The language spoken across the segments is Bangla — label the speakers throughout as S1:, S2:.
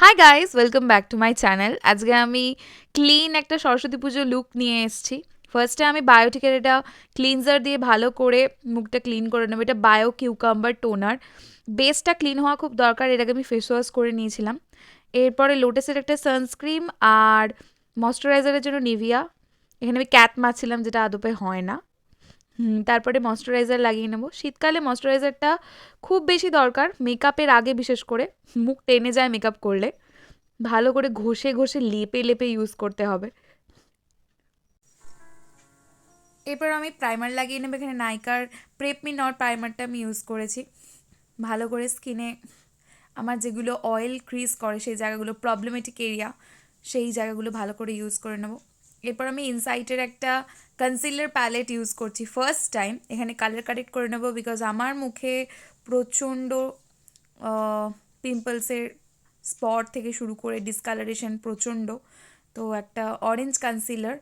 S1: Hi guys, welcome back to my channel. আজকে আমি ক্লিন একটা সরস্বতী পুজো লুক নিয়ে এসেছি। ফার্স্টে আমি বায়োটিকের এটা ক্লিনজার দিয়ে ভালো করে মুখটা ক্লিন করে নেবো। এটা বায়ো কিউকাম্বার টোনার। বেসটা ক্লিন হওয়া খুব দরকার, এটাকে আমি ফেস ওয়াশ করে নিয়েছিলাম। এরপরে লোটাসের একটা সানস্ক্রিম আর ময়শ্চারাইজারের জন্য নিভিয়া। এখানে আমি ক্যাট মারছিলাম, যেটা আদপে হয় না। তারপরে ময়শ্চারাইজার লাগিয়ে নেবো। শীতকালে ময়শ্চারাইজারটা খুব বেশি দরকার, মেকআপের আগে বিশেষ করে। মুখ টেনে যায় মেকআপ করলে। ভালো করে ঘষে ঘষে লেপে লেপে ইউজ করতে হবে। এরপর আমি প্রাইমার লাগিয়ে নেবো। এখানে নাইকার প্রেপ মি নট প্রাইমারটা আমি ইউজ করেছি। ভালো করে স্কিনে আমার যেগুলো অয়েল ক্রিজ করে সেই জায়গাগুলো, প্রবলেমেটিক এরিয়া, সেই জায়গাগুলো ভালো করে ইউজ করে নেবো। এরপর আমি ইনসাইটের একটা কনসিলার প্যালেট ইউজ করছি ফার্স্ট টাইম। এখানে কালার কারেক্ট করে নেবো বিকজ আমার মুখে প্রচণ্ড পিম্পলসের স্পট থেকে শুরু করে ডিসকালারেশন প্রচণ্ড। তো একটা অরেঞ্জ কনসিলার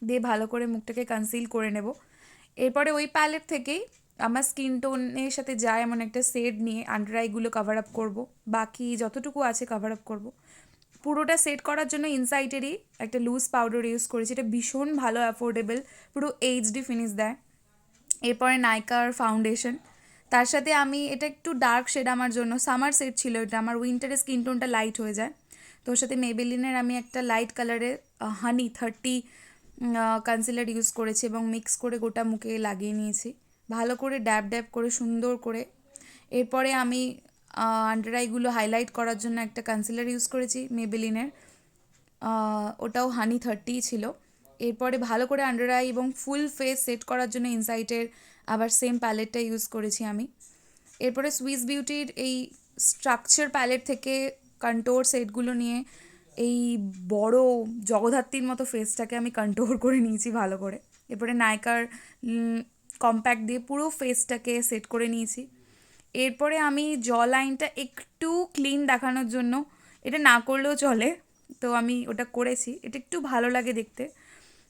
S1: দিয়ে ভালো করে মুখটাকে কনসিল করে নেব। এরপরে ওই প্যালেট থেকেই আমার স্কিন টোনের সাথে যায় এমন একটা শেড নিয়ে আন্ডার আইগুলো কভার আপ করবো। বাকি যতটুকু আছে কভার আপ করবো। পুরোটা সেট করার জন্য ইনসাইটেরই একটা লুজ পাউডার ইউজ করেছি। এটা ভীষণ ভালো, অ্যাফোর্ডেবল, পুরো এইচডি ফিনিশ দেয়। এরপরে নাইকার ফাউন্ডেশন, তার সাথে আমি এটা একটু ডার্ক শেড আমার জন্য, সামার শেড ছিল এটা, আমার উইন্টারে স্কিন টোনটা লাইট হয়ে যায়। তো ওর সাথে মেবেলিনের আমি একটা লাইট কালারের হানি 30 কনসিলার ইউজ করেছি এবং মিক্স করে গোটা মুখে লাগিয়ে নিয়েছি ভালো করে ড্যাব ড্যাব করে সুন্দর করে। এরপরে আমি আন্ডার আইগুলো হাইলাইট করার জন্য একটা কনসিলার ইউজ করেছি মেবেলিনের, ওটাও হানি 30 ছিল। এরপরে ভালো করে আন্ডার আই এবং ফুল ফেস সেট করার জন্য ইনসাইটের আবার সেম প্যালেটটা ইউজ করেছি আমি। এরপরে সুইস বিউটির এই স্ট্রাকচার প্যালেট থেকে কন্টোর সেটগুলো নিয়ে এই বড় জগদ্ধাত্রীর মতো ফেসটাকে আমি কন্টোর করে নিয়েছি ভালো করে। এরপরে নাইকার কম্প্যাক্ট দিয়ে পুরো ফেসটাকে সেট করে নিয়েছি। এরপরে আমি জ লাইনটা একটু ক্লিন দেখানোর জন্য, এটা না করলেও চলে, তো আমি ওটা করেছি, এটা একটু ভালো লাগে দেখতে।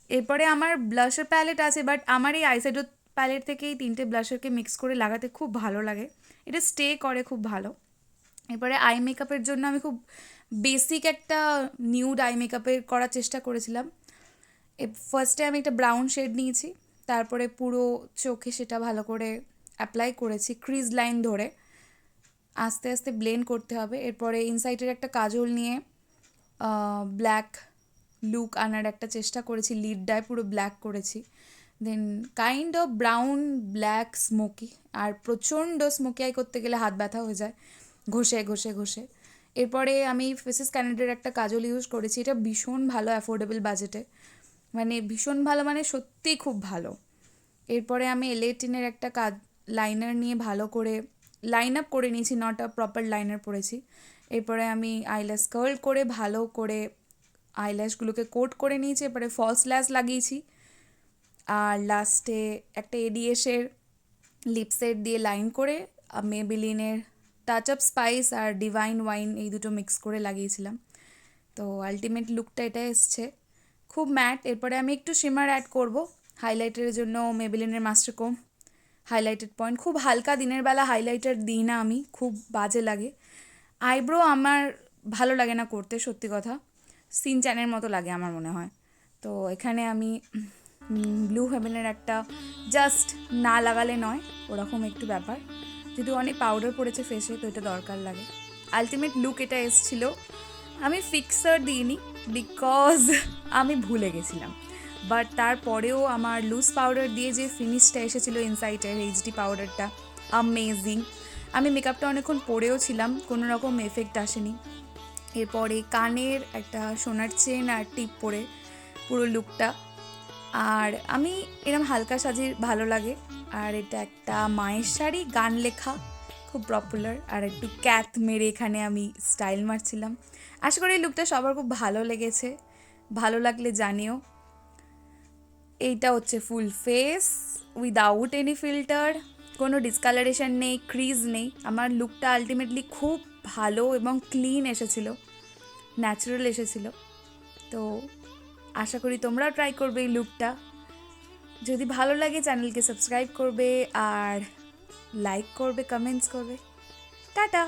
S1: এরপরে আমার ব্লাশার প্যালেট আছে, বাট আমার এই আইশ্যাডো প্যালেট থেকে এই 3টে ব্লাশারকে মিক্স করে লাগাতে খুব ভালো লাগে, এটা স্টে করে খুব ভালো। এরপরে আই মেকআপের জন্য আমি খুব বেসিক একটা নিউড আই মেকআপের করার চেষ্টা করেছিলাম। ফার্স্টে আমি একটা ব্রাউন শেড নিয়েছি, তারপরে পুরো চোখে সেটা ভালো করে অ্যাপ্লাই করেছি ক্রিজ লাইন ধরে, আস্তে আস্তে ব্লেন্ড করতে হবে। এরপরে ইনসাইটের একটা কাজল নিয়ে ব্ল্যাক লুক আনার একটা চেষ্টা করেছি, লিডটায় পুরো ব্ল্যাক করেছি, then kind of brown black smoky. আর প্রচণ্ড স্মোকি আই করতে গেলে হাত ব্যথা হয়ে যায় ঘষে ঘষে ঘষে। এরপরে আমি ফেসেস ক্যানেডার একটা কাজল ইউজ করেছি, এটা ভীষণ ভালো, অ্যাফোর্ডেবল বাজেটে, মানে ভীষণ ভালো, মানে সত্যিই খুব ভালো। এরপরে আমি এল18-এর একটা লাইনার নিয়ে ভালো করে লাইন আপ করে নিয়েছি, নট আ প্রপার লাইনার পরেছি। এরপরে আমি আইল্যাশ কার্ল করে ভালো করে আইল্যাশগুলোকে কোট করে নিয়েছি। এরপরে ফলস ল্যাশ লাগিয়েছি আর লাস্টে একটা এডিএসের লিপসেট দিয়ে লাইন করে মেবেলিনের টাচ আপ স্পাইস আর ডিভাইন ওয়াইন এই দুটো মিক্স করে লাগিয়েছিলাম। তো আলটিমেট লুকটা এটা এসছে, খুব ম্যাট। এরপরে আমি একটু শিমার অ্যাড করব হাইলাইটারের জন্য, মেবেলিনের মাস্টার কোম হাইলাইটেড পয়েন্ট, খুব হালকা, দিনের বেলা হাইলাইটার দিই না আমি, খুব বাজে লাগে। আইব্রো আমার ভালো লাগে না করতে, সত্যি কথা, সিনচ্যানের মতো লাগে আমার মনে হয়। তো এখানে আমি ব্লু হেভেনের একটা জাস্ট না লাগালে নয় ওরকম একটু ব্যাপার, যদি অনেক পাউডার পড়েছে ফেসে তো এটা দরকার লাগে। আলটিমেট লুক এটা এসছিল। আমি ফিক্সার দিইনি বিকজ আমি ভুলে গেছিলাম, বাট তারপরেও আমার লুজ পাউডার দিয়ে যে ফিনিশটা এসেছিলো ইনসাইটের এইচডি পাউডারটা, অ্যামেজিং। আমি মেকআপটা অনেকক্ষণ পরেও ছিলাম, কোনো রকম এফেক্ট আসেনি। এরপরে কানের একটা সোনার চেন আর টিপ পরে পুরো লুকটা, আর আমি এরম হালকা সাজির ভালো লাগে। আর এটা একটা মায়ের শাড়ি, গান লেখা, খুব পপুলার, আর একটু ক্যাথ মেরে এখানে আমি স্টাইল মারছিলাম। আশা করি এই লুকটা সবার খুব ভালো লেগেছে, ভালো লাগলে জানিও। এইটা হচ্ছে full face without any filter, কোনো ডিসকালারেশন নেই, ক্রিজ নেই। আমার লুকটা আলটিমেটলি খুব ভালো এবং ক্লিন এসেছিলো, ন্যাচারাল এসেছিলো। তো আশা করি তোমরাও ট্রাই করবে এই লুকটা। যদি ভালো লাগে চ্যানেলকে সাবস্ক্রাইব করবে আর লাইক করবে, কমেন্টস করবে। টাটা।